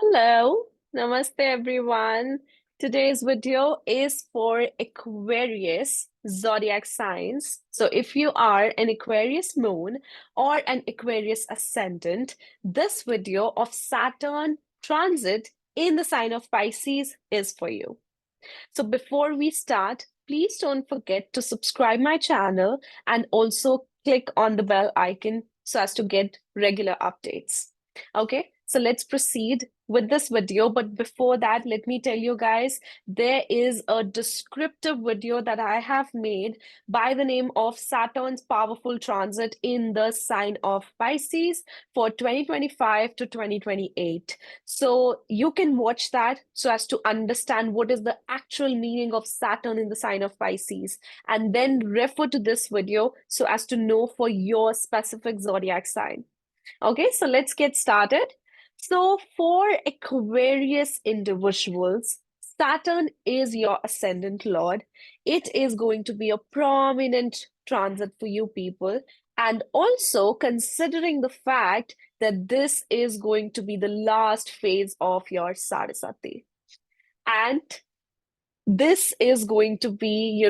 Hello, namaste everyone. Today's video is for Aquarius zodiac signs. So, if you are an Aquarius moon or an Aquarius ascendant, this video of Saturn transit in the sign of Pisces is for you. So, before we start, please don't forget to subscribe my channel and also click on the bell icon so as to get regular updates. Okay, so let's proceed with this video. But before that, let me tell you guys, there is a descriptive video that I have made by the name of Saturn's powerful transit in the sign of Pisces for 2025 to 2028. So you can watch that so as to understand what is the actual meaning of Saturn in the sign of Pisces, and then refer to this video so as to know for your specific zodiac sign. Okay, so let's get started. So, for Aquarius individuals, Saturn is your ascendant lord. It is going to be a prominent transit for you people. And also considering the fact that this is going to be the last phase of your Sarasati. And this is going to be,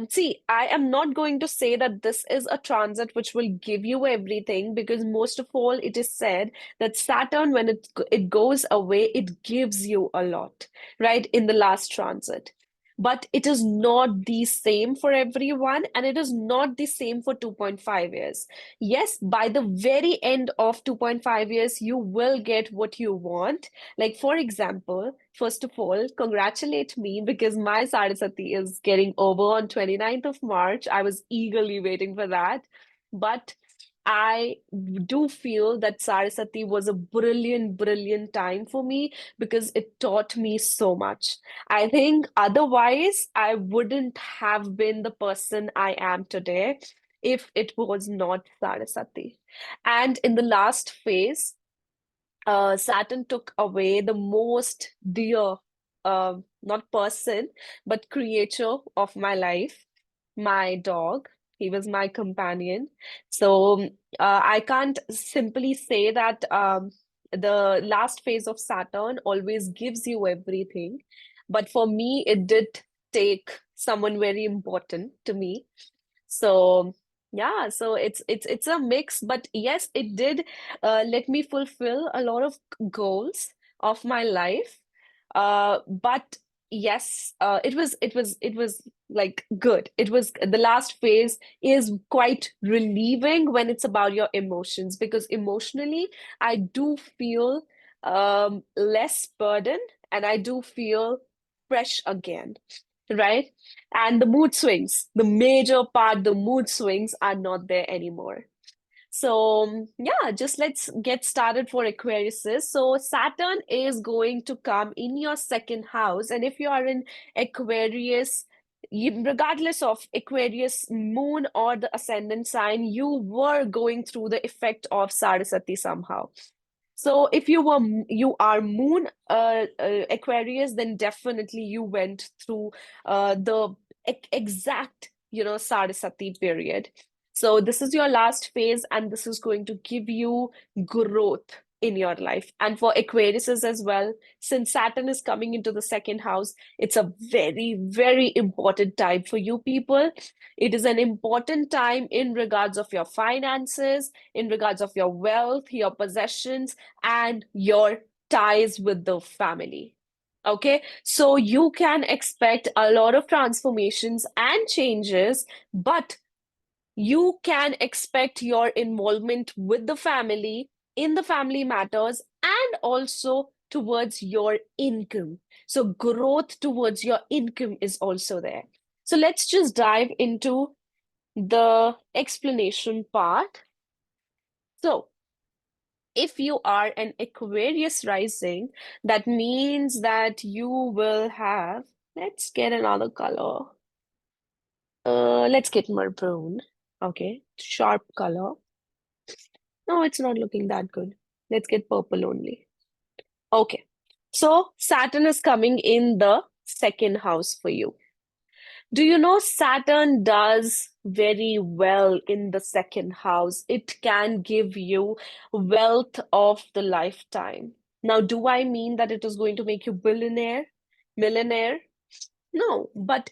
see, I am not going to say that this is a transit which will give you everything, because most of all, it is said that Saturn, when it goes away, it gives you a lot, right? In the last transit. But it is not the same for everyone, and it is not the same for 2.5 years. Yes, by the very end of 2.5 years, you will get what you want. Like, for example, first of all, congratulate me because my Sarasati is getting over on 29th of March. I was eagerly waiting for that. But I do feel that Sarasati was a brilliant, brilliant time for me because it taught me so much. I think otherwise, I wouldn't have been the person I am today if it was not Sarasati. And in the last phase, Saturn took away the most dear, not person, but creature of my life, my dog. He was my companion. So I can't simply say that the last phase of Saturn always gives you everything. But for me, it did take someone very important to me. So yeah, so it's a mix, but yes, it did let me fulfill a lot of goals of my life. But yes, it was like good. It was the last phase is quite relieving when it's about your emotions, because emotionally I do feel less burden, and I do feel fresh again, right? And the mood swings, the major part, the mood swings are not there anymore. So, yeah, just let's get started for Aquariuses. So, Saturn is going to come in your second house. And if you are in Aquarius, regardless of Aquarius moon or the ascendant sign, you were going through the effect of Sarasati somehow. So if you are moon Aquarius, then definitely you went through the exact, Sarasati period. So this is your last phase, and this is going to give you growth in your life. And for Aquariuses as well, since Saturn is coming into the second house, it's a very, very important time for you people. It is an important time in regards of your finances, in regards of your wealth, your possessions, and your ties with the family. Okay, so you can expect a lot of transformations and changes, but you can expect your involvement with the family in the family matters, and also towards your income. So, growth towards your income is also there. So, let's just dive into the explanation part. So, if you are an Aquarius rising, that means that you will have, let's get another color. Let's get maroon. Okay, sharp color. No, it's not looking that good. Let's get purple only. Okay, so Saturn is coming in the second house for you. Do you know Saturn does very well in the second house? It can give you wealth of the lifetime. Now, do I mean that it is going to make you billionaire, millionaire? No, but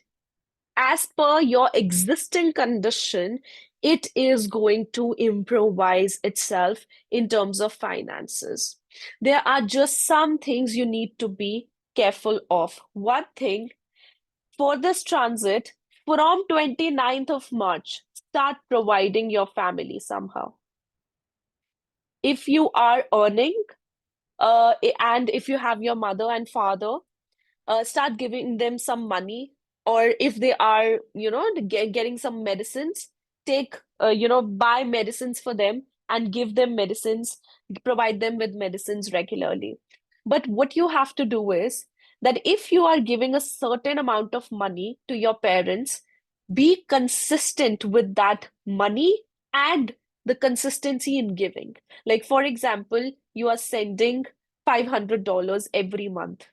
as per your existing condition, it is going to improvise itself in terms of finances. There are just some things you need to be careful of. One thing, for this transit, from 29th of March, start providing your family somehow. If you are earning, and if you have your mother and father, start giving them some money, or if they are getting some medicines, take buy medicines for them and give them medicines, provide them with medicines regularly. But what you have to do is that if you are giving a certain amount of money to your parents, be consistent with that money and the consistency in giving. Like, for example, you are sending $500 every month.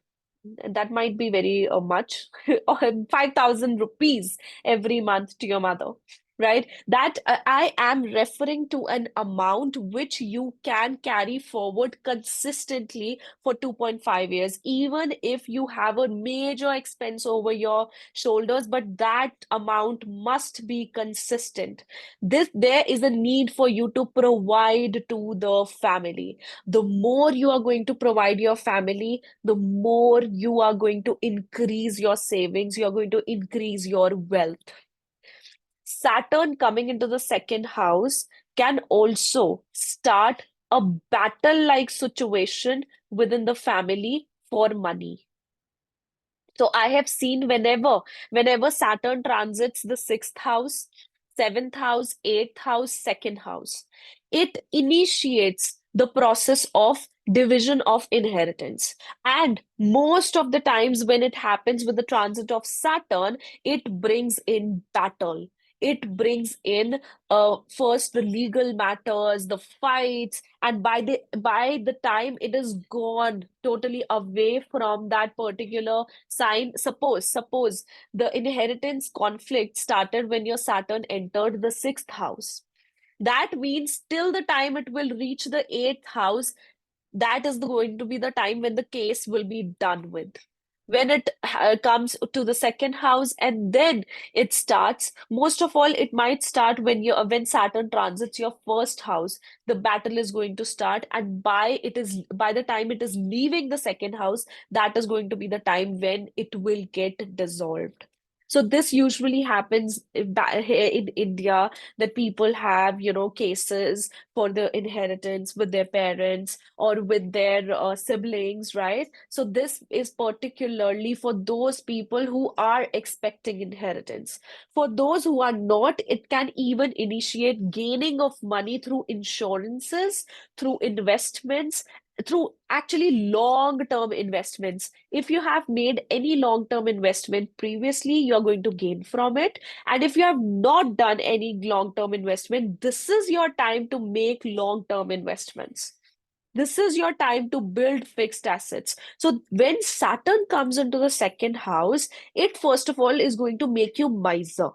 That might be very much, or 5,000 rupees every month to your mother, right? That I am referring to an amount which you can carry forward consistently for 2.5 years, even if you have a major expense over your shoulders, but that amount must be consistent. There is a need for you to provide to the family. The more you are going to provide your family, the more you are going to increase your savings, you're going to increase your wealth. Saturn coming into the second house can also start a battle-like situation within the family for money. So I have seen whenever Saturn transits the sixth house, seventh house, eighth house, second house, it initiates the process of division of inheritance. And most of the times when it happens with the transit of Saturn, it brings in battle. It brings in first the legal matters, the fights, and by the time it is gone totally away from that particular sign. Suppose the inheritance conflict started when your Saturn entered the sixth house. That means till the time it will reach the eighth house, that is going to be the time when the case will be done with. When it comes to the second house, and then it starts, most of all, it might start when Saturn transits your first house. The battle is going to start, and by the time it is leaving the second house, that is going to be the time when it will get dissolved. So this usually happens here in India, that people have, cases for the inheritance with their parents or with their siblings, right? So this is particularly for those people who are expecting inheritance. For those who are not, it can even initiate gaining of money through insurances, through investments, through actually long-term investments. If you have made any long-term investment previously, you're going to gain from it. And if you have not done any long-term investment, this is your time to make long-term investments. This is your time to build fixed assets. So when Saturn comes into the second house, it first of all is going to make you miser.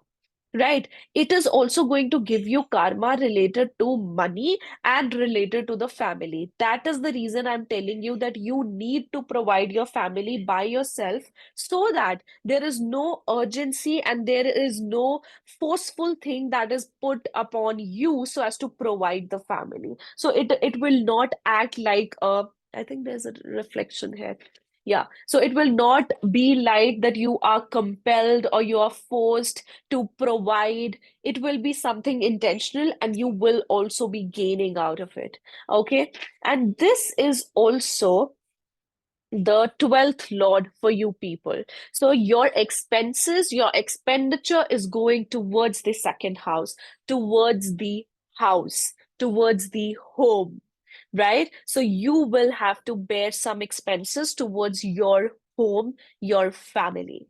Right. It is also going to give you karma related to money and related to the family. That is the reason I'm telling you that you need to provide your family by yourself, so that there is no urgency and there is no forceful thing that is put upon you so as to provide the family. So it will not act like a, I think there's a reflection here. Yeah. So it will not be like that you are compelled or you are forced to provide. It will be something intentional and you will also be gaining out of it. Okay. And this is also the 12th lord for you people. So your expenses, your expenditure is going towards the second house, towards the house, towards the home, right? So you will have to bear some expenses towards your home, your family.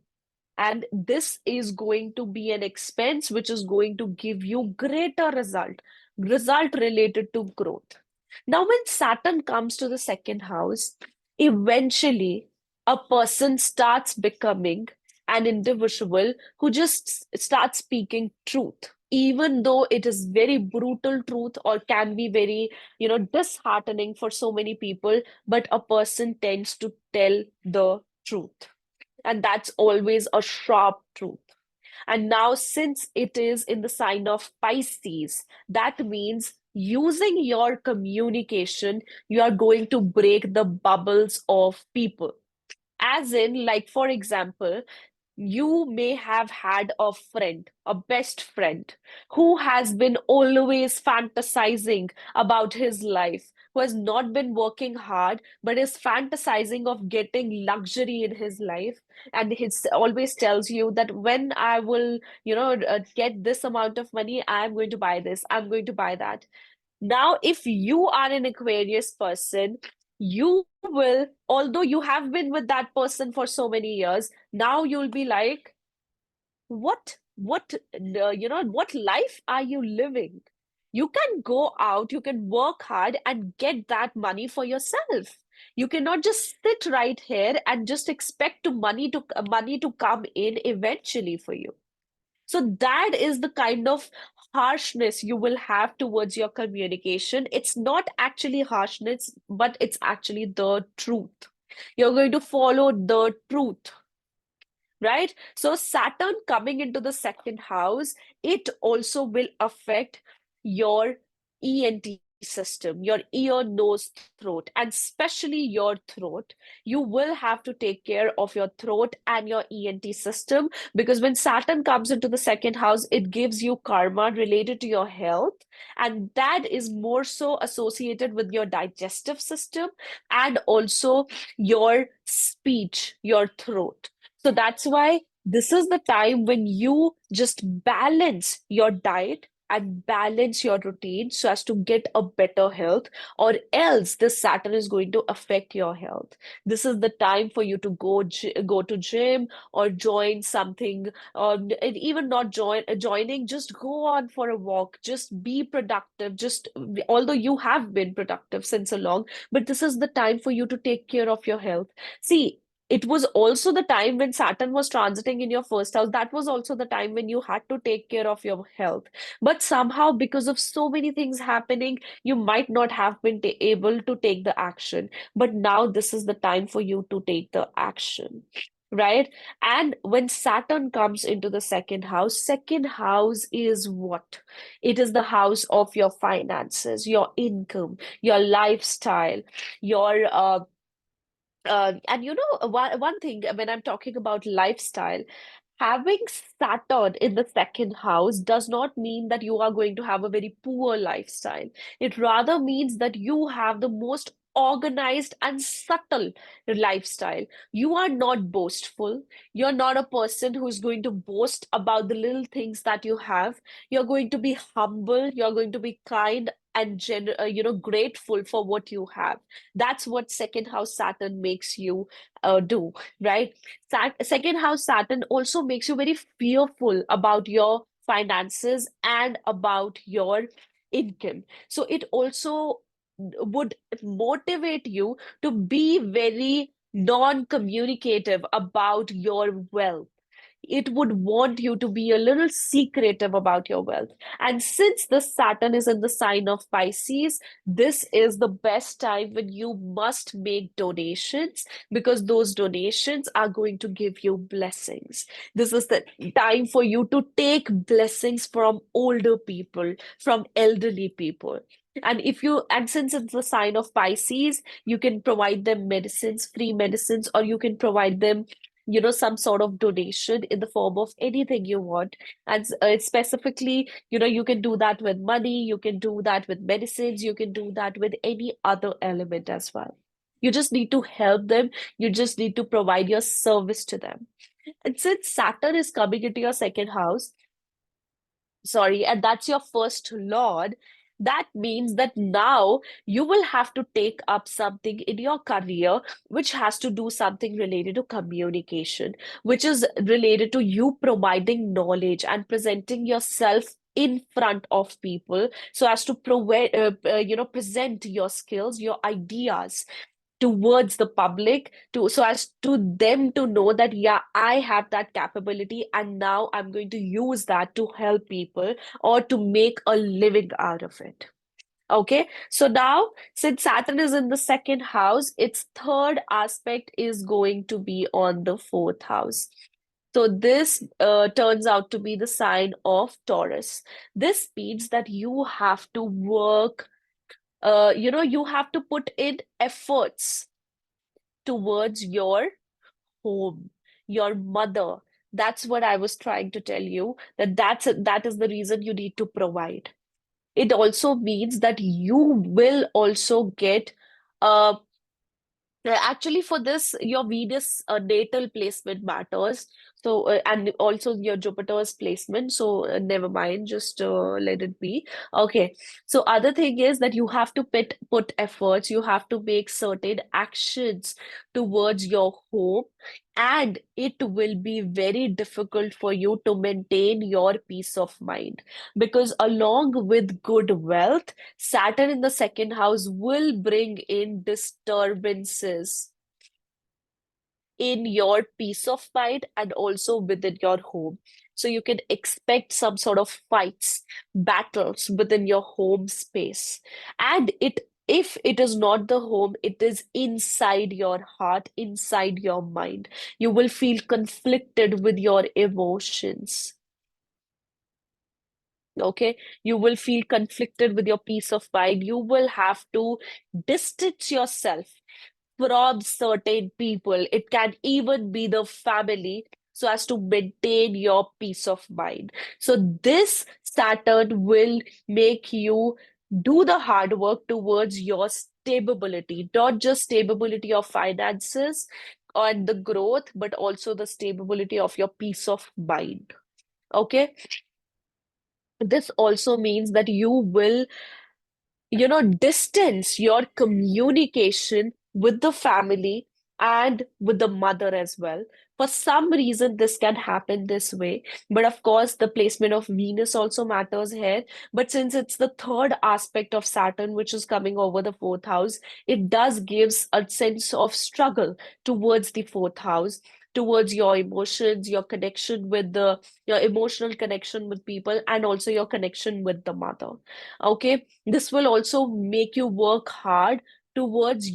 And this is going to be an expense which is going to give you greater result related to growth. Now, when Saturn comes to the second house, eventually a person starts becoming an individual who just starts speaking truth. even though it is very brutal truth or can be very, disheartening for so many people, but a person tends to tell the truth. And that's always a sharp truth. And now, since it is in the sign of Pisces, that means using your communication, you are going to break the bubbles of people. As in, like, for example, you may have had a friend, a best friend, who has been always fantasizing about his life, who has not been working hard, but is fantasizing of getting luxury in his life. And he always tells you that when I will, get this amount of money, I'm going to buy this, I'm going to buy that. Now, if you are an Aquarius person, you will, although you have been with that person for so many years, now you'll be like, what life are you living? You can go out, you can work hard and get that money for yourself. You cannot just sit right here and just expect money to come in eventually for you. So that is the kind of harshness you will have towards your communication. It's not actually harshness, but it's actually the truth. You're going to follow the truth, right? So Saturn coming into the second house, it also will affect your ENT system, your ear, nose, throat, and especially your throat. You will have to take care of your throat and your ENT system, because when Saturn comes into the second house, it gives you karma related to your health, and that is more so associated with your digestive system and also your speech, your throat. So that's why this is the time when you just balance your diet and balance your routine so as to get a better health, or else this Saturn is going to affect your health. This is the time for you to go to gym or join something, or and even not joining, just go on for a walk, just be productive. Just although you have been productive since so long, but this is the time for you to take care of your health. See, it was also the time when Saturn was transiting in your first house. That was also the time when you had to take care of your health. But somehow, because of so many things happening, you might not have been able to take the action. But now this is the time for you to take the action. Right? And when Saturn comes into the second house is what? It is the house of your finances, your income, your lifestyle, your and one thing when I'm talking about lifestyle, having Saturn in the second house does not mean that you are going to have a very poor lifestyle. It rather means that you have the most organized and subtle lifestyle. You are not boastful. You're not a person who's going to boast about the little things that you have. You're going to be humble. You're going to be kind and grateful for what you have. That's what second house Saturn makes you do, right? Second house Saturn also makes you very fearful about your finances and about your income. So it also would motivate you to be very non-communicative about your wealth. It would want you to be a little secretive about your wealth. And since the Saturn is in the sign of Pisces, this is the best time when you must make donations, because those donations are going to give you blessings. This is the time for you to take blessings from older people, from elderly people. And since it's the sign of Pisces, you can provide them medicines, free medicines, or you can provide them some sort of donation in the form of anything you want. And specifically, you can do that with money, you can do that with medicines, you can do that with any other element as well. You just need to help them, you just need to provide your service to them. And since Saturn is coming into your second house, sorry, and that's your first lord, that means that now you will have to take up something in your career which has to do something related to communication, which is related to you providing knowledge and presenting yourself in front of people so as to present your skills, your ideas towards the public, to so as to them to know that yeah, I have that capability, and now I'm going to use that to help people or to make a living out of it. Okay, so now since Saturn is in the second house, its third aspect is going to be on the fourth house. So this turns out to be the sign of Taurus. This means that you have to work, you have to put in efforts towards your home, your mother. That's what I was trying to tell you, that is the reason you need to provide. It also means that you will also get uh, actually, for this, your Venus natal placement matters. So, and also your Jupiter's placement. So, never mind, just let it be. Okay. So, other thing is that you have to put efforts, you have to make certain actions towards your home, and it will be very difficult for you to maintain your peace of mind, because along with good wealth, Saturn in the second house will bring in disturbances in your peace of mind and also within your home. So you can expect some sort of fights, battles within your home space. And if it is not the home, it is inside your heart, inside your mind. You will feel conflicted with your emotions. Okay, you will feel conflicted with your peace of mind. You will have to distance yourself from certain people. It can even be the family, so as to maintain your peace of mind. So this Saturn will make you do the hard work towards your stability, not just stability of finances and the growth, but also the stability of your peace of mind. Okay, this also means that you will, distance your communication with the family and with the mother as well. For some reason, this can happen this way. But of course, the placement of Venus also matters here. But since it's the third aspect of Saturn, which is coming over the fourth house, it does gives a sense of struggle towards the fourth house, towards your emotions, your connection with your emotional connection with people, and also your connection with the mother. Okay, this will also make you work hard towards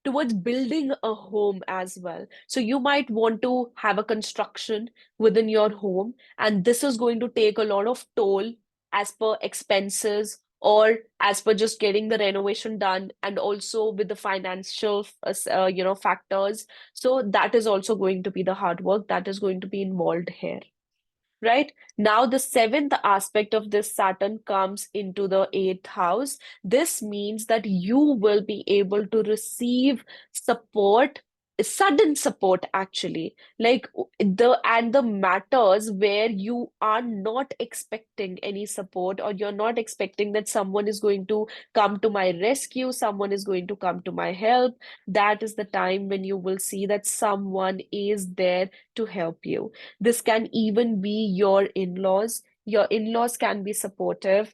towards building a home as well. So you might want to have a construction within your home, and this is going to take a lot of toll as per expenses or as per just getting the renovation done, and also with the financial factors. So that is also going to be the hard work that is going to be involved here. Right? Now, the seventh aspect of this Saturn comes into the eighth house. This means that you will be able to receive support, sudden support actually, like the matters where you are not expecting any support, or you're not expecting that someone is going to come to my rescue, someone is going to come to my help. That is the time when you will see that someone is there to help you. This can even be your in-laws. Your in-laws can be supportive.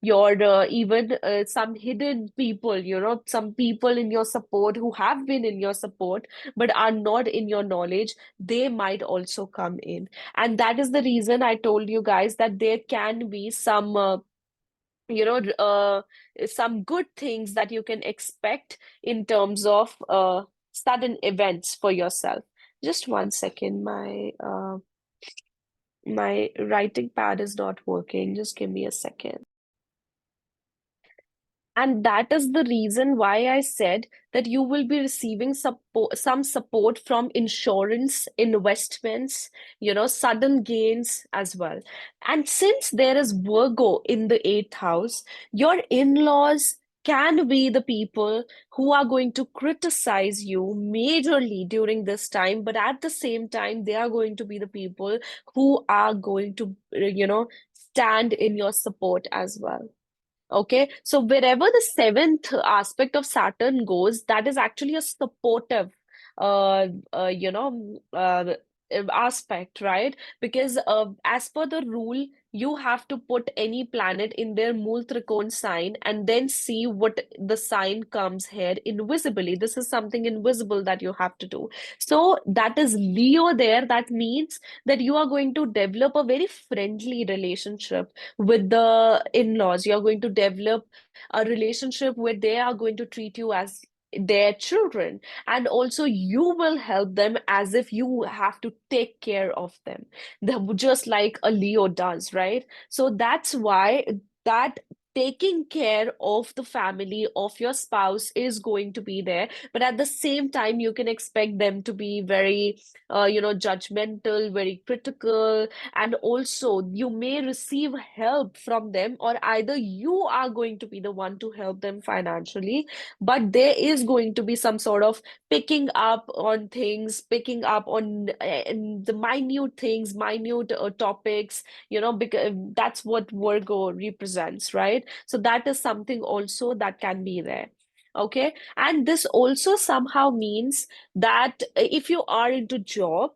Your even some hidden people, some people in your support who have been in your support but are not in your knowledge, they might also come in. And that is the reason I told you guys that there can be some you know uh, some good things that you can expect in terms of sudden events for yourself. Just one second, my writing pad is not working. Just give me a second. And that is the reason why I said that you will be receiving some support from insurance, investments, sudden gains as well. And since there is Virgo in the eighth house, your in-laws can be the people who are going to criticize you majorly during this time, but at the same time, they are going to be the people who are going to, stand in your support as well. Okay, so wherever the seventh aspect of Saturn goes, that is actually a supportive, uh, uh, you know, uh, aspect, right? Because as per the rule, you have to put any planet in their Mool Trikon sign and then see what the sign comes here invisibly. This is something invisible that you have to do. So that is Leo there. That means that you are going to develop a very friendly relationship with the in-laws. You're going to develop a relationship where they are going to treat you as their children, and also you will help them as if you have to take care of them, just like a Leo does, right? So that's why that taking care of the family of your spouse is going to be there, but at the same time you can expect them to be very judgmental, very critical, and also you may receive help from them, or either you are going to be the one to help them financially, but there is going to be some sort of picking up on things, picking up on the minute things, minute topics, because that's what Virgo represents, right? So that is something also that can be there. Okay. And this also somehow means that if you are into job,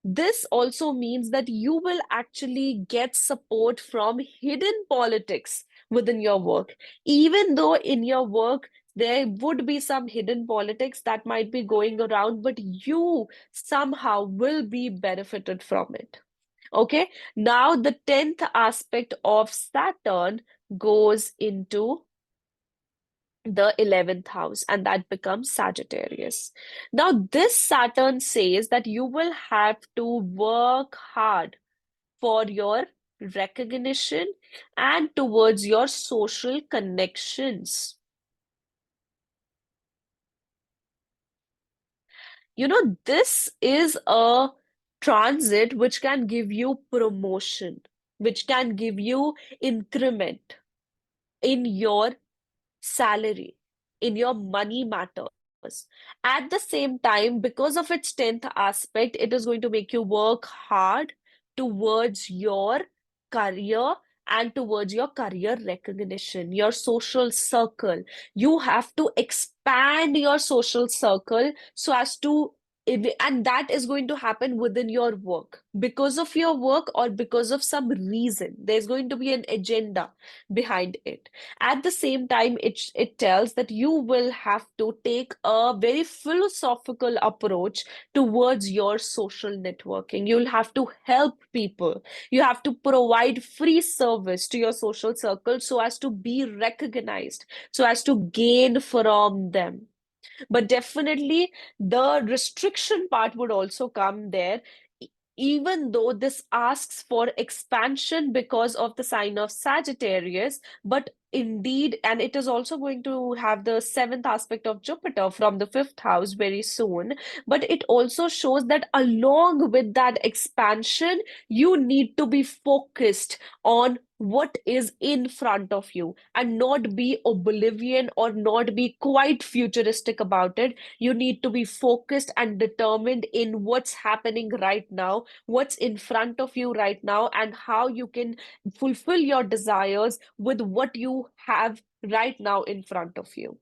this also means that you will actually get support from hidden politics within your work. Even though in your work, there would be some hidden politics that might be going around, but you somehow will be benefited from it. Okay. Now, the 10th aspect of Saturn goes into the 11th house, and that becomes Sagittarius. Now, this Saturn says that you will have to work hard for your recognition and towards your social connections. This is a transit which can give you promotion, which can give you increment in your salary, in your money matters. At the same time, because of its 10th aspect, it is going to make you work hard towards your career and towards your career recognition, your social circle. You have to expand your social circle so as to, and that is going to happen within your work. Because of your work or because of some reason, there's going to be an agenda behind it. At the same time, it tells that you will have to take a very philosophical approach towards your social networking. You'll have to help people. You have to provide free service to your social circle so as to be recognized, so as to gain from them. But definitely, the restriction part would also come there. Even though this asks for expansion because of the sign of Sagittarius, but indeed, and it is also going to have the 7th aspect of Jupiter from the 5th house very soon. But it also shows that along with that expansion, you need to be focused on what is in front of you and not be oblivion or not be quite futuristic about it. You need to be focused and determined in what's happening right now, what's in front of you right now, and how you can fulfill your desires with what you have right now in front of you.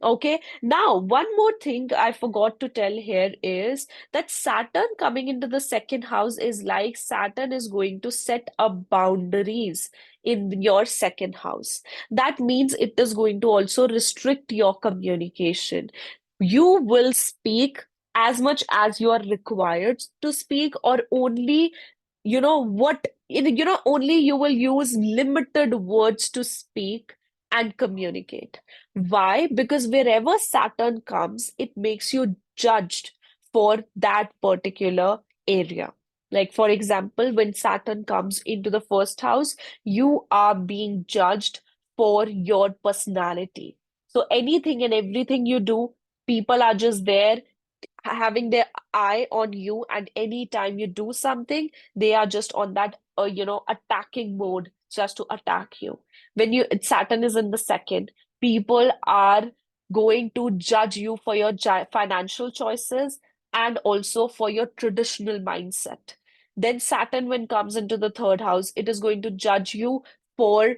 Okay, now one more thing I forgot to tell here is that Saturn coming into the second house is like Saturn is going to set up boundaries in your second house. That means it is going to also restrict your communication. You will speak as much as you are required to speak, or only, only you will use limited words to speak and communicate. Why? Because wherever Saturn comes, it makes you judged for that particular area. Like, for example, when Saturn comes into the first house, you are being judged for your personality. So anything and everything you do, people are just there having their eye on you, and anytime you do something, they are just on that attacking mode just to attack you. When you Saturn is in the second, people are going to judge you for your financial choices and also for your traditional mindset. Then Saturn, when comes into the third house, it is going to judge you for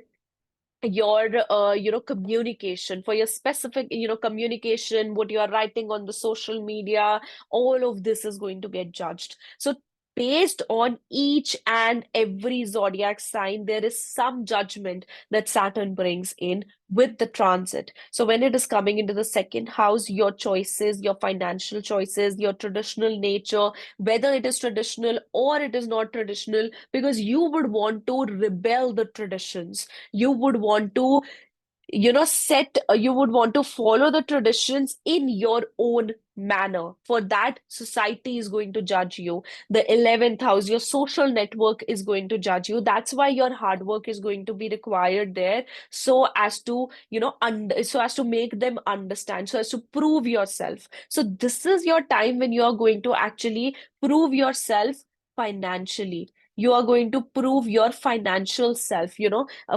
your communication, for your specific communication, what you are writing on the social media, all of this is going to get judged. So based on each and every zodiac sign, there is some judgment that Saturn brings in with the transit. So when it is coming into the second house, your choices, your financial choices, your traditional nature, whether it is traditional or it is not traditional, because you would want to rebel the traditions, you would want to you would want to follow the traditions in your own manner. For that, society is going to judge you. The 11th house, your social network, is going to judge you. That's why your hard work is going to be required there, so as to so as to make them understand, so as to prove yourself. So this is your time when you are going to actually prove yourself financially. You are going to prove your financial self,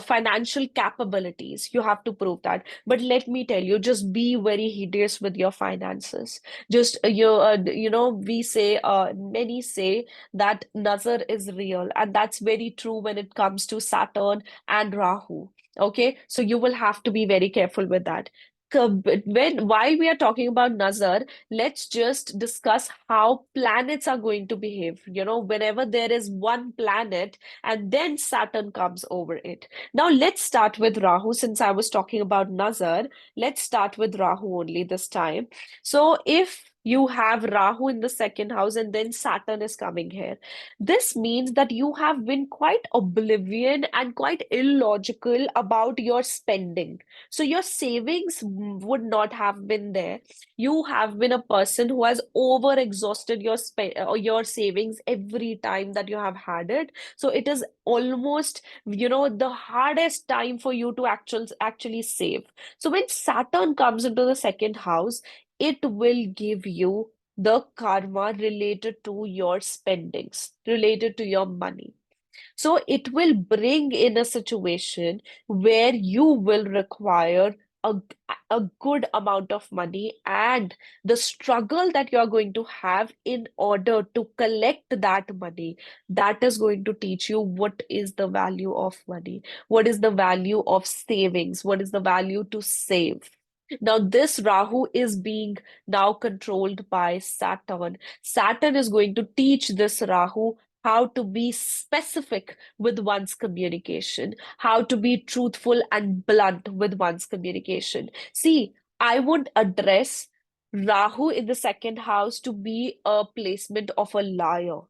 financial capabilities. You have to prove that. But let me tell you, just be very hideous with your finances. Just we say, many say that nazar is real, and that's very true when it comes to Saturn and Rahu. Okay, so you will have to be very careful with that. While we are talking about nazar, let's just discuss how planets are going to behave. Whenever there is one planet and then Saturn comes over it. Now, let's start with Rahu. Since I was talking about Nazar, let's start with Rahu only this time. So, if you have Rahu in the second house and then Saturn is coming here, this means that you have been quite oblivion and quite illogical about your spending. So, your savings would not have been there. You have been a person who has over exhausted your savings every time that you have had it. So it is almost, the hardest time for you to actually save. So when Saturn comes into the second house, it will give you the karma related to your spendings, related to your money. So it will bring in a situation where you will require a, a good amount of money, and the struggle that you are going to have in order to collect that money, that is going to teach you what is the value of money, what is the value of savings, what is the value to save. Now, this Rahu is being now controlled by Saturn. Saturn is going to teach this Rahu how to be specific with one's communication, how to be truthful and blunt with one's communication. See, I would address Rahu in the second house to be a placement of a liar.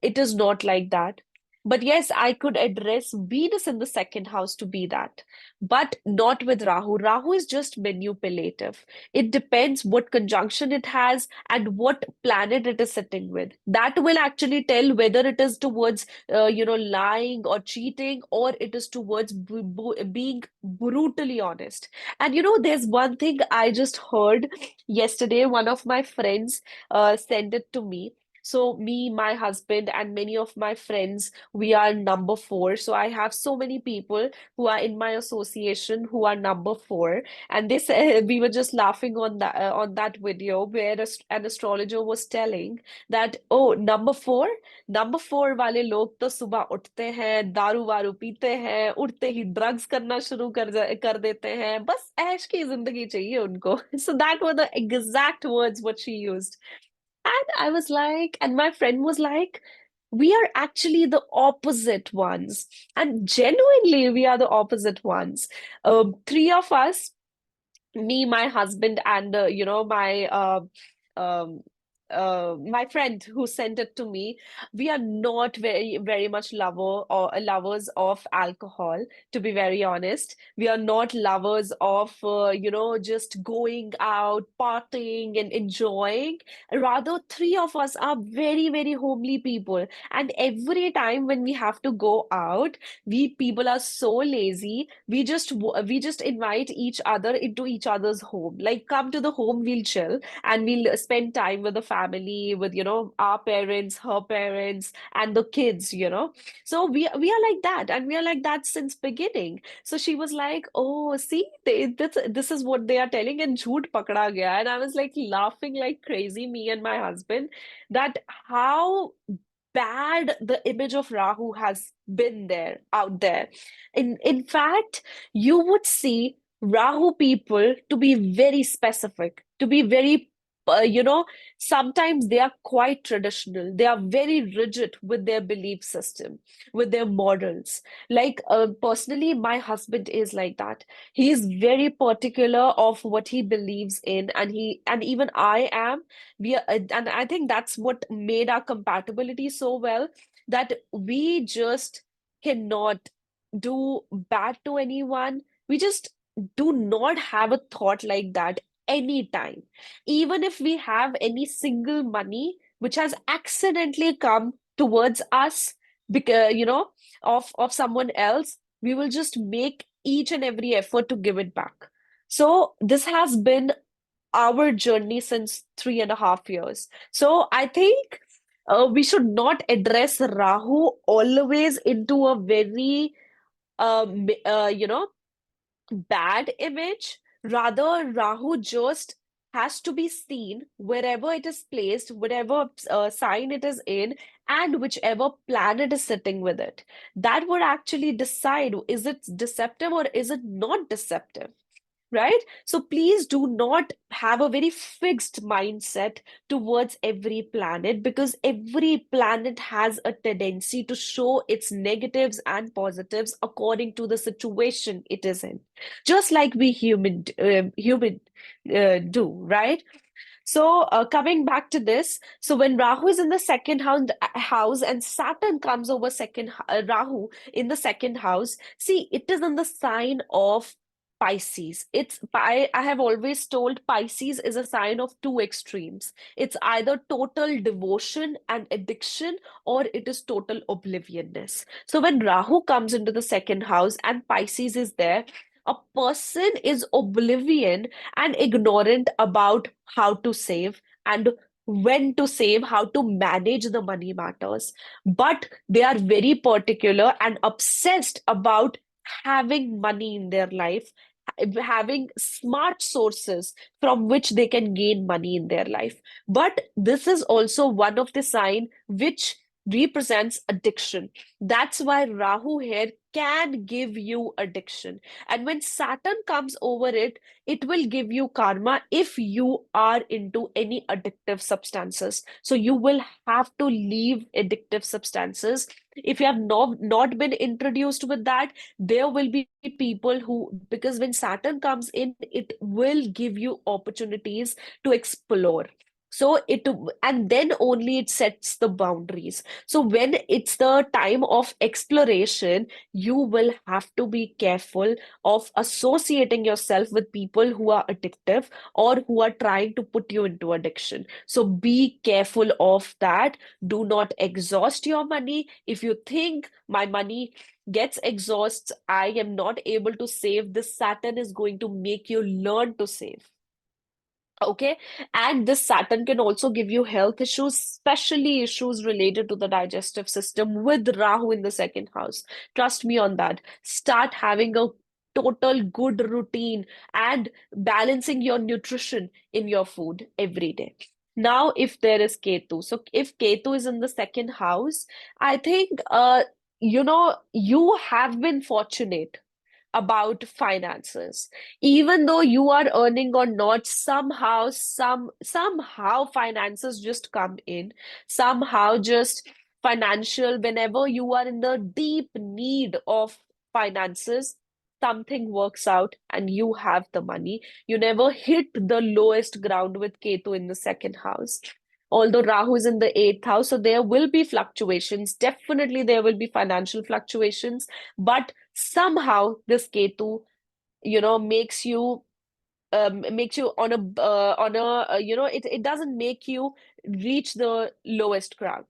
It is not like that. But yes, I could address Venus in the second house to be that, but not with Rahu. Rahu is just manipulative. It depends what conjunction it has and what planet it is sitting with. That will actually tell whether it is towards, lying or cheating, or it is towards being brutally honest. And there's one thing I just heard yesterday. One of my friends sent it to me. So me, my husband, and many of my friends, we are number four. So I have so many people who are in my association who are number four. And they said we were just laughing on that video where an astrologer was telling that, oh, number four वाले लोग तो सुबह उठते हैं, दारू वारू पीते हैं, उठते ही ड्रग्स करना शुरू कर देते हैं, बस ऐश की जिंदगी चाहिए उनको. So that were the exact words what she used. And I was like, and my friend was like, we are actually the opposite ones. And genuinely, we are the opposite ones. Three of us, me, my husband, and um, my friend who sent it to me, we are not very much lovers of alcohol. To be very honest, we are not lovers of just going out, partying, and enjoying. Rather, three of us are very homely people, and every time when we have to go out, we people are so lazy. We just invite each other into each other's home. Like, come to the home, we'll chill and we'll spend time with the family, with our parents, her parents, and the kids. So we are like that, and we are like that since beginning. So she was like, oh, see, this is what they are telling, and jhoot pakda gaya. And I was like laughing like crazy, me and my husband, that how bad the image of Rahu has been there out there. In fact, you would see Rahu people to be very specific, to be very sometimes they are quite traditional. They are very rigid with their belief system, with their morals. Like personally, my husband is like that. He is very particular of what he believes in, and even I am. And I think that's what made our compatibility so well, that we just cannot do bad to anyone. We just do not have a thought like that anytime. Even if we have any single money which has accidentally come towards us, because of someone else, we will just make each and every effort to give it back. So this has been our journey since 3.5 years. So I think we should not address Rahu always into a very bad image. Rather, Rahu just has to be seen wherever it is placed, whatever sign it is in, and whichever planet is sitting with it. That would actually decide, is it deceptive or is it not deceptive? Right? So please do not have a very fixed mindset towards every planet, because every planet has a tendency to show its negatives and positives according to the situation it is in. Just like we human do, right? So coming back to this, so when Rahu is in the second house and Saturn comes over Rahu in the second house, see, it is in the sign of Pisces. I have always told Pisces is a sign of two extremes. It's either total devotion and addiction, or it is total oblivionness. So when Rahu comes into the second house and Pisces is there, a person is oblivion and ignorant about how to save and when to save, how to manage the money matters. But they are very particular and obsessed about having money in their life, having smart sources from which they can gain money in their life. But this is also one of the sign which represents addiction. That's why Rahu here can give you addiction. And when Saturn comes over it, it will give you karma if you are into any addictive substances. So you will have to leave addictive substances. If you have not been introduced with that, there will be people who, because when Saturn comes in, it will give you opportunities to explore. So it, and then only it sets the boundaries. So when it's the time of exploration, you will have to be careful of associating yourself with people who are addictive or who are trying to put you into addiction. So be careful of that. Do not exhaust your money. If you think my money gets exhausted, I am not able to save, this Saturn is going to make you learn to save. Okay. And this Saturn can also give you health issues, especially issues related to the digestive system with Rahu in the second house. Trust me on that. Start having a total good routine and balancing your nutrition in your food every day. Now, if there is Ketu, so if Ketu is in the second house, I think you have been fortunate about finances. Even though you are earning or not, somehow finances just come in. Somehow just financial, whenever you are in the deep need of finances, something works out and you have the money. You never hit the lowest ground with Ketu in the second house. Although Rahu is in the eighth house, so there will be fluctuations. Definitely, there will be financial fluctuations, but somehow this Ketu, makes you on a it doesn't make you reach the lowest ground.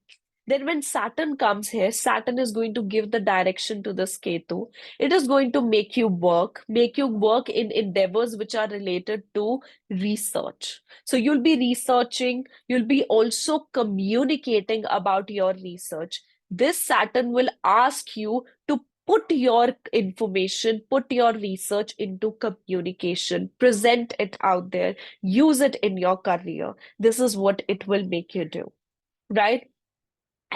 Then when Saturn comes here, Saturn is going to give the direction to this Ketu. It is going to make you work in endeavors which are related to research. So you'll be researching, you'll be also communicating about your research. This Saturn will ask you to put your information, put your research into communication, present it out there, use it in your career. This is what it will make you do, right?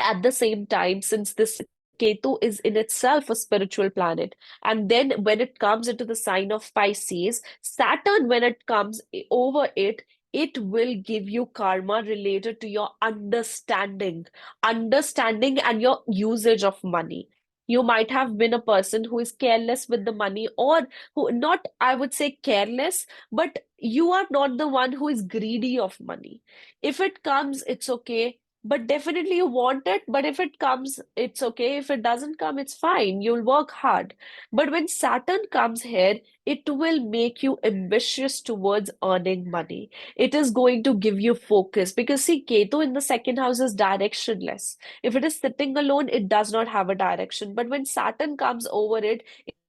At the same time, since this Ketu is in itself a spiritual planet, and then when it comes into the sign of Pisces, Saturn, when it comes over it, it will give you karma related to your understanding and your usage of money. You might have been a person who is careless with the money, or who, not, I would say careless, but you are not the one who is greedy of money. If it comes, it's okay, but definitely you want it. But if it comes, it's okay. If it doesn't come, it's fine. You'll work hard. But when Saturn comes here, it will make you ambitious towards earning money. It is going to give you focus, because see, Ketu in the second house is directionless. If it is sitting alone, it does not have a direction. But when Saturn comes over it,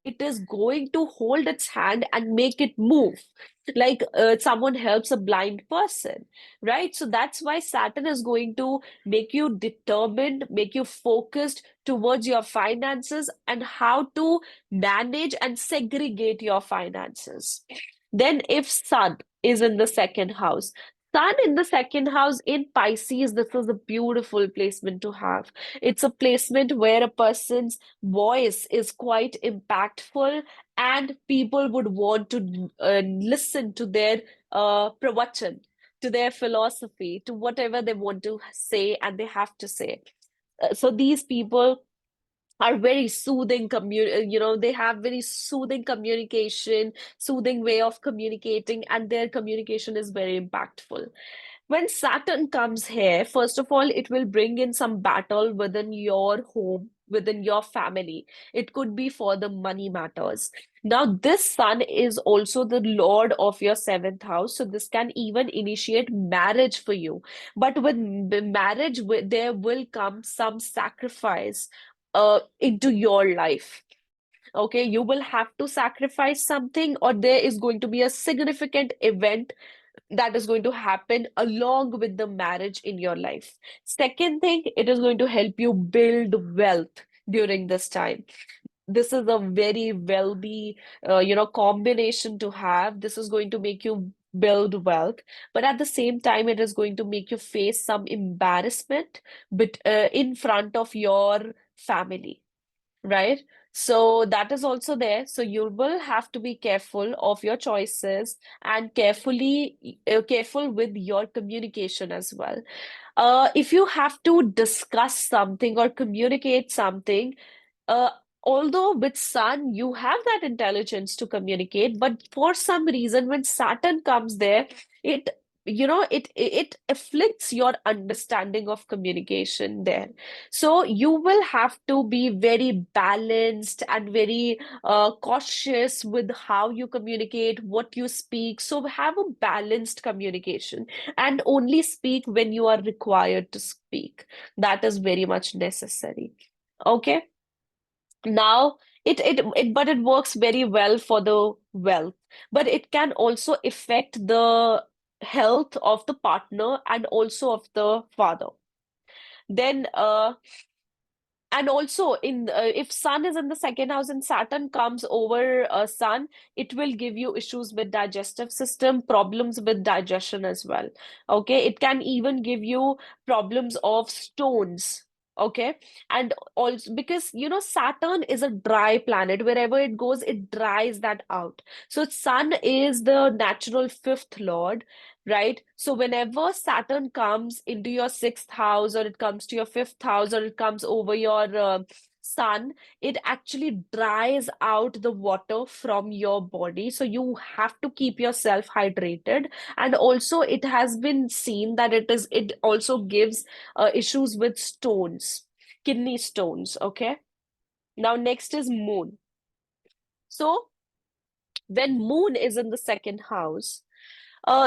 it is going to hold its hand and make it move, like someone helps a blind person, right? So that's why Saturn is going to make you determined, make you focused towards your finances and how to manage and segregate your finances. Then, if Sun is in the second house, Sun in the second house in Pisces, this is a beautiful placement to have. It's a placement where a person's voice is quite impactful, and people would want to listen to their pravachan, to their philosophy, to whatever they want to say and they have to say. So these people are very soothing they have very soothing communication, soothing way of communicating, and their communication is very impactful. When Saturn comes here, first of all, it will bring in some battle within your home, within your family. It could be for the money matters. Now, this Sun is also the Lord of your seventh house, so this can even initiate marriage for you. But with marriage, there will come some sacrifice into your life. Okay, you will have to sacrifice something, or there is going to be a significant event that is going to happen along with the marriage in your life. Second thing, it is going to help you build wealth during this time. This is a very wealthy, combination to have. This is going to make you build wealth, but at the same time, it is going to make you face some embarrassment, but in front of your family, right? So that is also there. So you will have to be careful of your choices and careful with your communication as well. If you have to discuss something or communicate something, uh, although with Sun, you have that intelligence to communicate, but for some reason, when Saturn comes there, it it afflicts your understanding of communication there. So you will have to be very balanced and very cautious with how you communicate, what you speak. So have a balanced communication and only speak when you are required to speak. That is very much necessary. Okay. Now, but it works very well for the wealth, but it can also affect the health of the partner and also of the father. Then, and also in if Sun is in the second house and Saturn comes over Sun, it will give you issues with digestive system, problems with digestion as well. Okay, it can even give you problems of stones. Okay, and also because Saturn is a dry planet. Wherever it goes, it dries that out. So Sun is the natural fifth lord, right? So whenever Saturn comes into your sixth house, or it comes to your fifth house, or it comes over your sun, it actually dries out the water from your body. So you have to keep yourself hydrated. And also, it has been seen that it also gives issues with stones, kidney stones. Okay. Now, next is moon. So when moon is in the second house,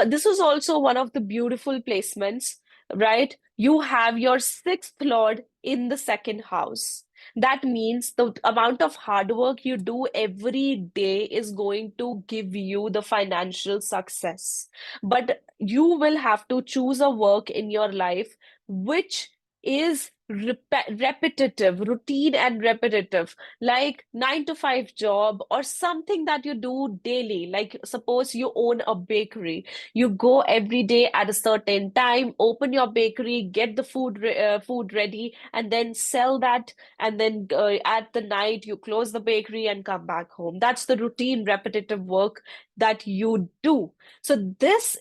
this is also one of the beautiful placements, right? You have your sixth lord in the second house. That means the amount of hard work you do every day is going to give you the financial success. But you will have to choose a work in your life which is repetitive, routine and repetitive, like 9 to 5 job or something that you do daily. Like suppose you own a bakery, you go every day at a certain time, open your bakery, get the food ready, and then sell that. And then at the night, you close the bakery and come back home. That's the routine, repetitive work that you do. So this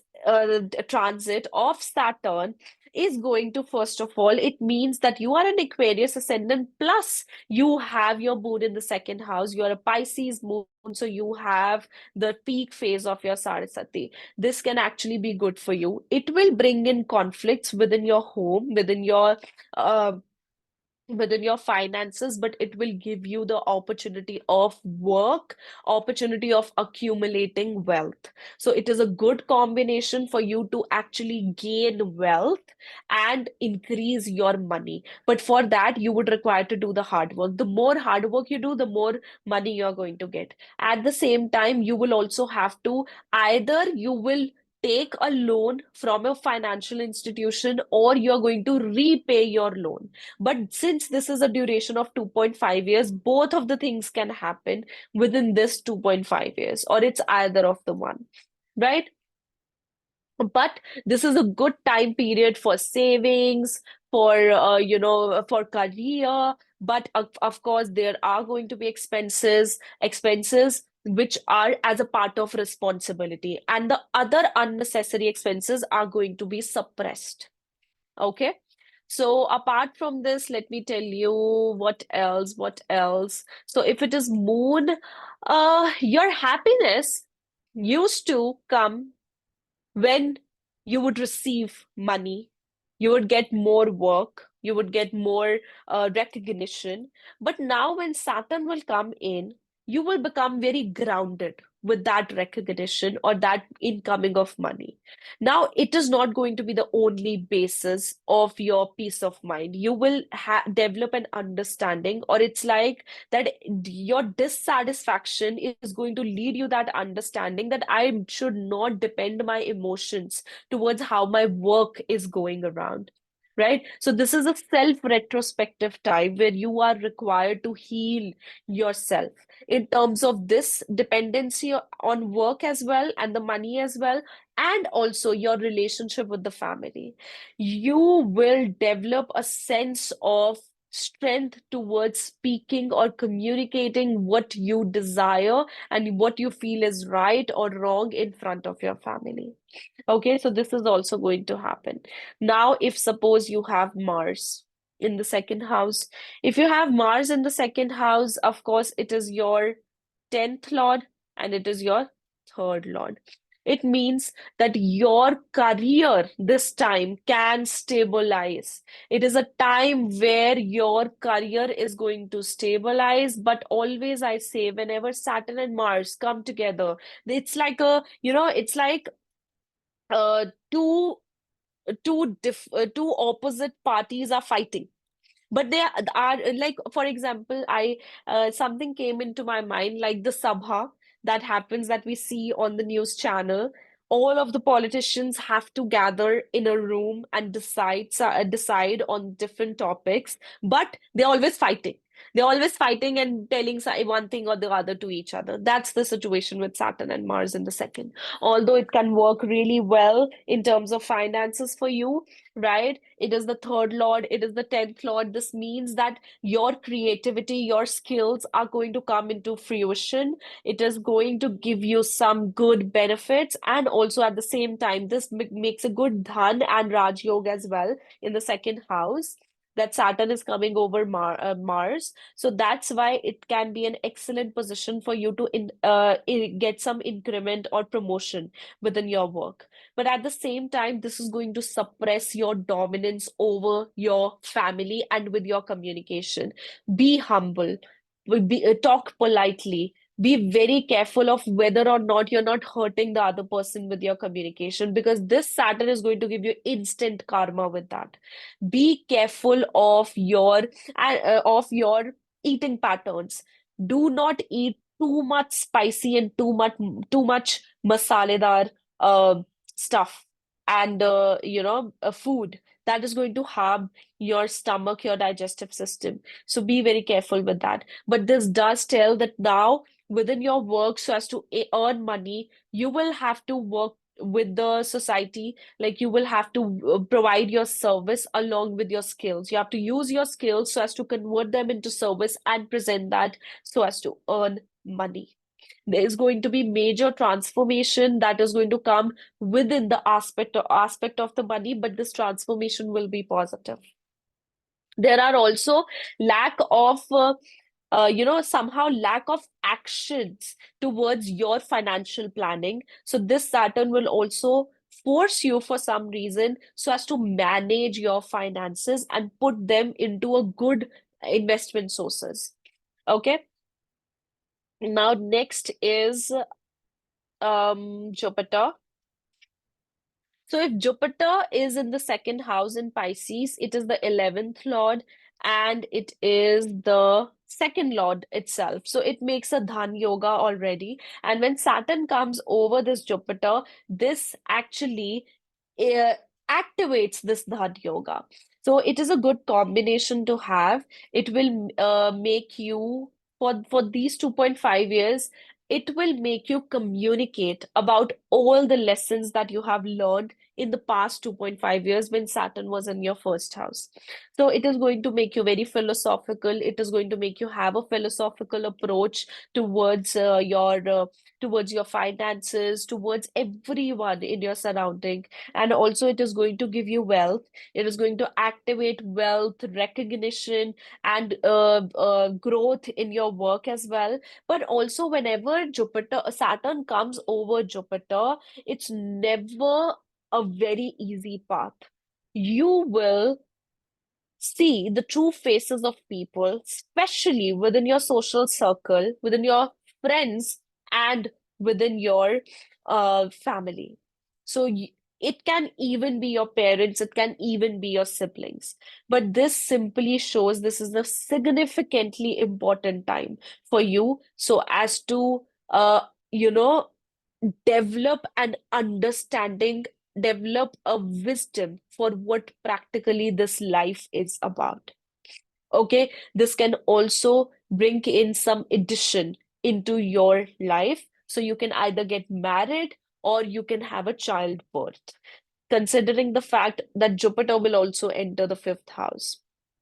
transit of Saturn is going to, first of all, it means that you are an Aquarius ascendant, plus you have your moon in the second house. You are a Pisces moon, so you have the peak phase of your Saraswati. This can actually be good for you. It will bring in conflicts within your home, uh, within your finances, but it will give you the opportunity of work, opportunity of accumulating wealth. So it is a good combination for you to actually gain wealth and increase your money. But for that, you would require to do the hard work. The more hard work you do, the more money you're going to get. At the same time, you will also have to, either you will take a loan from a financial institution, or you're going to repay your loan. But since this is a duration of 2.5 years, both of the things can happen within this 2.5 years, or it's either of the one, right? But this is a good time period for savings, for for career. But of course, there are going to be expenses which are as a part of responsibility, and the other unnecessary expenses are going to be suppressed. Okay. So apart from this, let me tell you what else, what else. So if it is moon, your happiness used to come when you would receive money, you would get more work, you would get more recognition. But now, when Saturn will come in, you will become very grounded with that recognition or that incoming of money. Now, it is not going to be the only basis of your peace of mind. You will develop an understanding, or it's like that your dissatisfaction is going to lead you that understanding that I should not depend my emotions towards how my work is going around. Right? So this is a self-retrospective time where you are required to heal yourself in terms of this dependency on work as well, and the money as well, and also your relationship with the family. You will develop a sense of strength towards speaking or communicating what you desire and what you feel is right or wrong in front of your family. Okay, so this is also going to happen. Now, if suppose you have Mars in the second house, if you have Mars in the second house, of course, it is your 10th lord and it is your third lord. It means that your career this time can stabilize. It is a time where your career is going to stabilize, but always I say, whenever Saturn and Mars come together, it's like it's like uh, two two opposite parties are fighting, but they are like, for example, I something came into my mind, like the sabha that happens, that we see on the news channel. All of the politicians have to gather in a room and decide on different topics, but they're always fighting. They're always fighting and telling one thing or the other to each other. That's the situation with Saturn and Mars in the second. Although it can work really well in terms of finances for you, right? It is the third lord, it is the 10th lord. This means that your creativity, your skills are going to come into fruition. It is going to give you some good benefits. And also at the same time, this makes a good dhan and Raj Yoga as well in the second house. That Saturn is coming over Mars. So that's why it can be an excellent position for you to get some increment or promotion within your work. But at the same time, this is going to suppress your dominance over your family and with your communication. Be humble, talk politely. Be very careful of whether or not you're not hurting the other person with your communication, because this Saturn is going to give you instant karma with that. Be careful of your eating patterns. Do not eat too much spicy and too much masaledar uh, stuff. and food that is going to harm your stomach, your digestive system. So be very careful with that. But this does tell that now within your work, so as to earn money, you will have to work with the society. Like you will have to provide your service along with your skills. You have to use your skills so as to convert them into service and present that so as to earn money. There is going to be major transformation that is going to come within the aspect of the money, but this transformation will be positive. There are also lack of somehow lack of actions towards your financial planning. So this Saturn will also force you for some reason so as to manage your finances and put them into a good investment sources. Okay. Now next is Jupiter. So if Jupiter is in the second house in Pisces, it is the 11th lord and it is the second lord itself. So it makes a Dhan yoga already. And when Saturn comes over this Jupiter, this actually uh, activates this Dhan yoga. So it is a good combination to have. It will make you, for these 2.5 years, it will make you communicate about all the lessons that you have learned in the past 2.5 years when Saturn was in your first house. So it is going to make you very philosophical. It is going to make you have a philosophical approach towards towards your finances, towards everyone in your surrounding. And also it is going to give you wealth. It is going to activate wealth, recognition, and growth in your work as well. But also, whenever Saturn comes over Jupiter, it's never a very easy path. You will see the true faces of people, especially within your social circle, within your friends, and within your family. So it can even be your parents, it can even be your siblings. But this simply shows this is a significantly important time for you, so as to you know develop an understanding, develop a wisdom for what practically this life is about. Okay, this can also bring in some addition into your life. So you can either get married or you can have a childbirth, considering the fact that Jupiter will also enter the fifth house.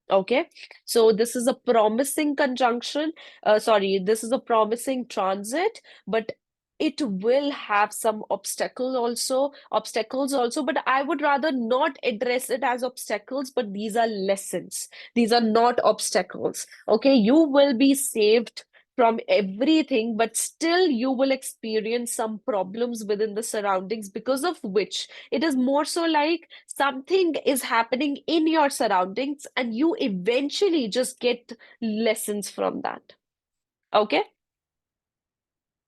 Okay, so this is a promising conjunction. Sorry, this is a promising transit, but it will have some obstacles also, but I would rather not address it as obstacles, but these are lessons. These are not obstacles. Okay, you will be saved from everything, but still you will experience some problems within the surroundings, because of which it is more so like something is happening in your surroundings and you eventually just get lessons from that. Okay.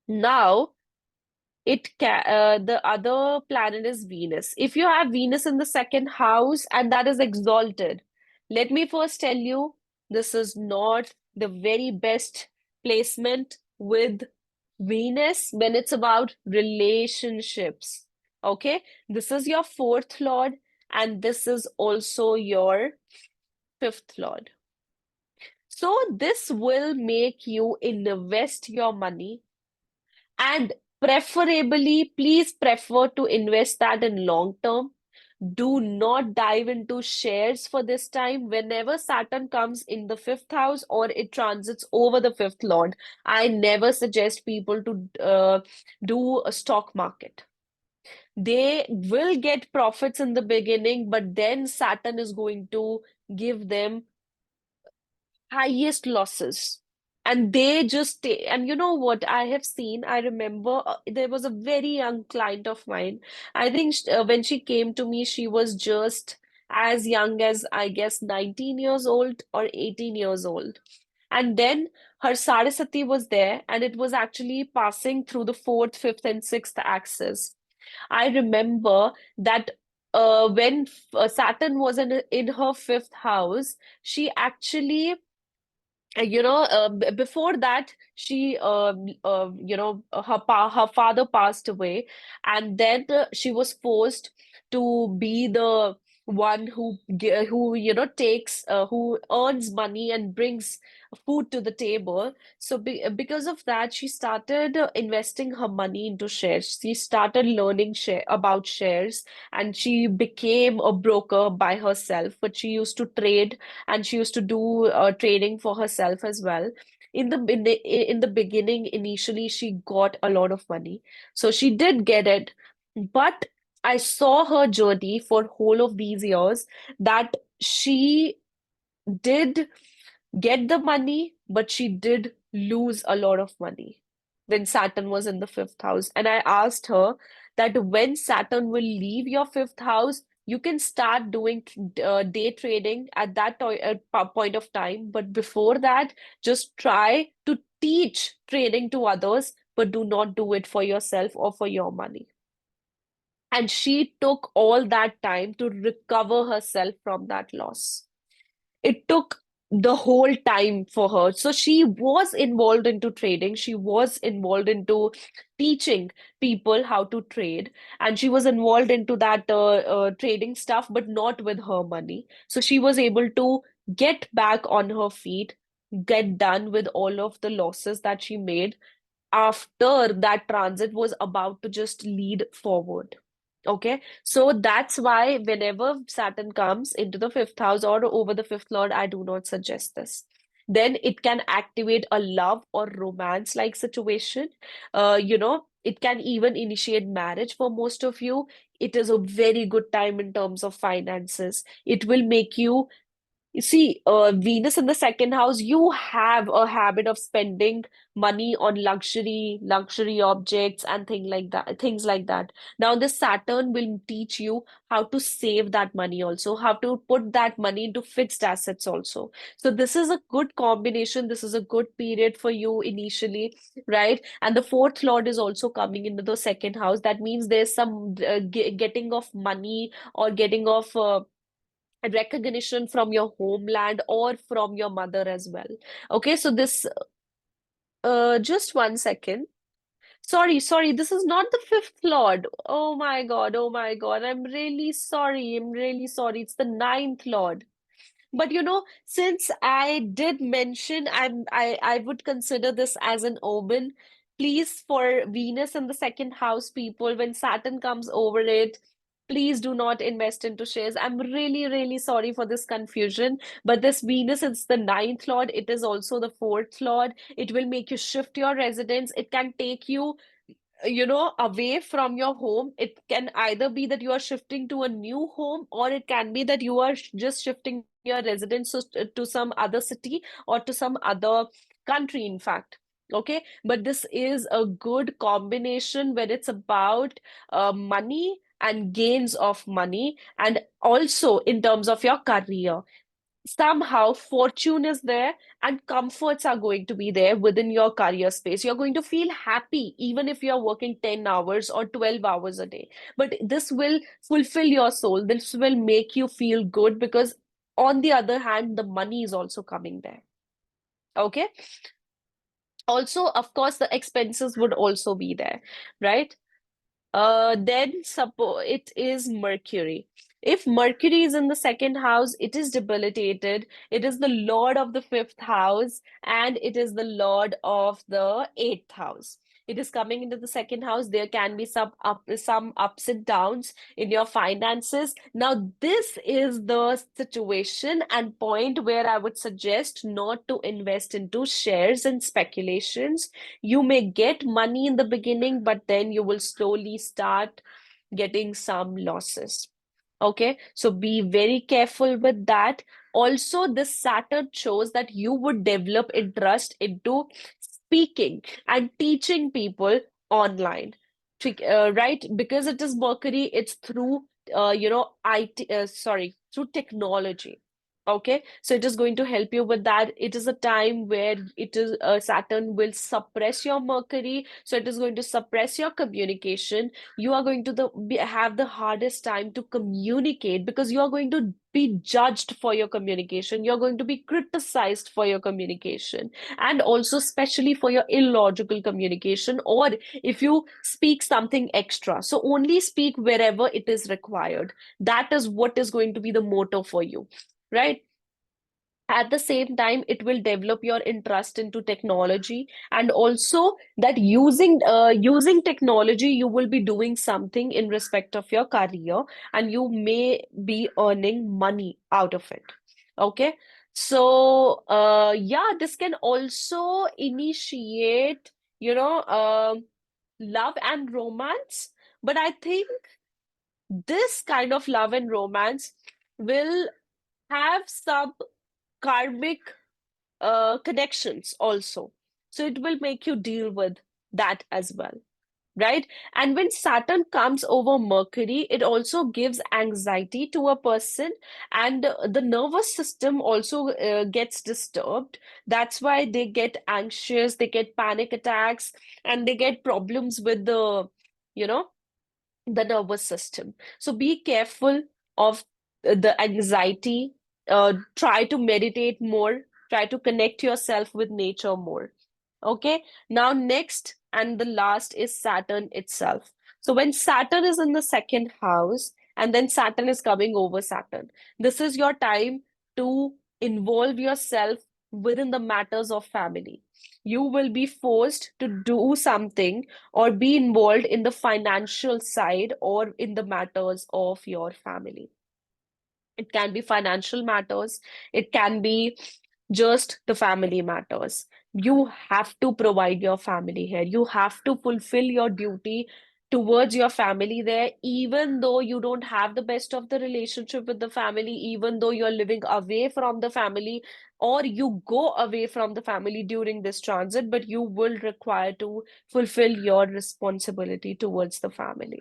Now, the other planet is Venus. If you have Venus in the second house and that is exalted, let me first tell you this is not the very best placement with Venus when it's about relationships. Okay, this is your fourth lord and this is also your fifth lord. So this will make you invest your money, and preferably, please prefer to invest that in long term. Do not dive into shares for this time. Whenever Saturn comes in the fifth house or it transits over the fifth lord, I never suggest people to do a stock market. They will get profits in the beginning, but then Saturn is going to give them highest losses. And they just stay. And you know what I have seen? I remember there was a very young client of mine. I think when she came to me, she was just as young as, I guess, 19 years old or 18 years old. And then her Sarasati was there, and it was actually passing through the fourth, fifth, and sixth axis. I remember that when Saturn was in her fifth house, she actually before that, her father passed away, and then she was forced to be the one who earns money and brings food to the table. So because of that, she started investing her money into shares. She started learning about shares, and she became a broker by herself. But she used to trade, and she used to do trading for herself as well. In the beginning, initially, she got a lot of money, so she did get it. But I saw her journey for whole of these years, that she did get the money, but she did lose a lot of money when Saturn was in the fifth house. And I asked her that when Saturn will leave your fifth house, you can start doing day trading at that point of time. But before that, just try to teach trading to others, but do not do it for yourself or for your money. And she took all that time to recover herself from that loss. It took the whole time for her. So she was involved into trading. She was involved into teaching people how to trade, and she was involved into that trading stuff, but not with her money. So she was able to get back on her feet, get done with all of the losses that she made after that transit was about to just lead forward. Okay, so that's why whenever Saturn comes into the fifth house or over the fifth lord, I do not suggest this. Then it can activate a love or romance like situation. It can even initiate marriage for most of you. It is a very good time in terms of finances. It will make you see, Venus in the second house, you have a habit of spending money on luxury objects and things like that. Now, this Saturn will teach you how to save that money also, how to put that money into fixed assets also. So this is a good combination. This is a good period for you initially, right? And the fourth lord is also coming into the second house. That means there's some getting of money or getting of recognition from your homeland or from your mother as well. Okay, so this, just one second. Sorry, this is not the fifth lord. Oh my God, I'm really sorry. It's the ninth lord. But since I did mention I would consider this as an omen. Please, for Venus in the second house people, when Saturn comes over it, please do not invest into shares. I'm really, really sorry for this confusion. But this Venus is the ninth lord. It is also the fourth lord. It will make you shift your residence. It can take you away from your home. It can either be that you are shifting to a new home, or it can be that you are just shifting your residence to some other city or to some other country, in fact. Okay, but this is a good combination when it's about money and gains of money, and also in terms of your career. Somehow fortune is there and comforts are going to be there within your career space. You're going to feel happy even if you're working 10 hours or 12 hours a day. But this will fulfill your soul. This will make you feel good because, on the other hand, the money is also coming there. Okay. Also, of course, the expenses would also be there, right? Then suppose it is Mercury. If Mercury is in the second house, it is debilitated. It is the lord of the fifth house, and it is the lord of the eighth house. It is coming into the second house. There can be some ups and downs in your finances. Now, this is the situation and point where I would suggest not to invest into shares and speculations. You may get money in the beginning, but then you will slowly start getting some losses. Okay, so be very careful with that. Also, this Saturn shows that you would develop interest into speaking and teaching people online. Right? Because it is Mercury, it's through IT, through technology. Okay, so it is going to help you with that. It is a time where it is Saturn will suppress your Mercury, so it is going to suppress your communication. You are going to have the hardest time to communicate because you are going to be judged for your communication. You're going to be criticized for your communication, and also especially for your illogical communication, or if you speak something extra. So only speak wherever it is required. That is what is going to be the motto for you, right? At the same time, it will develop your interest into technology, and also that using technology, you will be doing something in respect of your career, and you may be earning money out of it. Okay, so yeah, this can also initiate, love and romance. But I think this kind of love and romance will have some karmic connections also. So it will make you deal with that as well, right? And when Saturn comes over Mercury, it also gives anxiety to a person, and the nervous system also gets disturbed. That's why they get anxious, they get panic attacks, and they get problems with you know, the nervous system. So be careful of the anxiety. Try to meditate more. Try to connect yourself with nature more. Okay. Now, next and the last is Saturn itself. So when Saturn is in the second house and then Saturn is coming over Saturn, this is your time to involve yourself within the matters of family. You will be forced to do something or be involved in the financial side or in the matters of your family. It can be financial matters, it can be just the family matters. You have to provide your family here. You have to fulfill your duty towards your family there, even though you don't have the best of the relationship with the family, even though you're living away from the family, or you go away from the family during this transit, but you will require to fulfill your responsibility towards the family.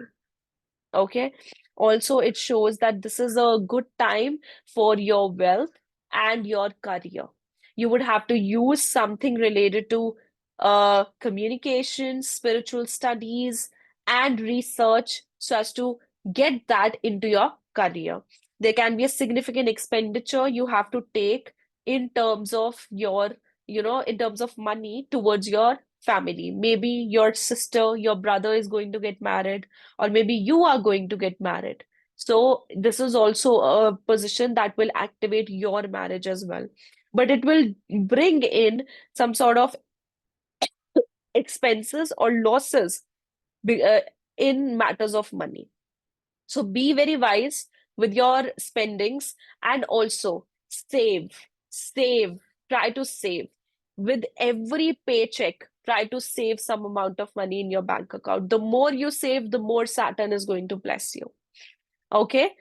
Okay. Also, it shows that this is a good time for your wealth and your career. You would have to use something related to communication, spiritual studies, and research so as to get that into your career. There can be a significant expenditure you have to take in terms of in terms of money towards your family. Maybe your sister, your brother is going to get married, or maybe you are going to get married. So this is also a position that will activate your marriage as well. But it will bring in some sort of expenses or losses in matters of money. So be very wise with your spendings, and also save, try to save. With every paycheck, try to save some amount of money in your bank account. The more you save, the more Saturn is going to bless you. Okay.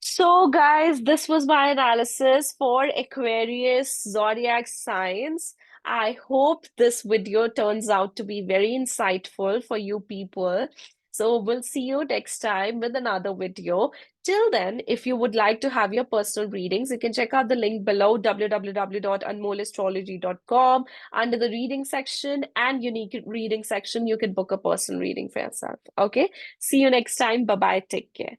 So, guys, this was my analysis for Aquarius zodiac signs. I hope this video turns out to be very insightful for you people. So, we'll see you next time with another video. Till then, if you would like to have your personal readings, you can check out the link below www.anmolastrology.com. Under the reading section and unique reading section, you can book a personal reading for yourself. Okay. See you next time. Bye bye. Take care.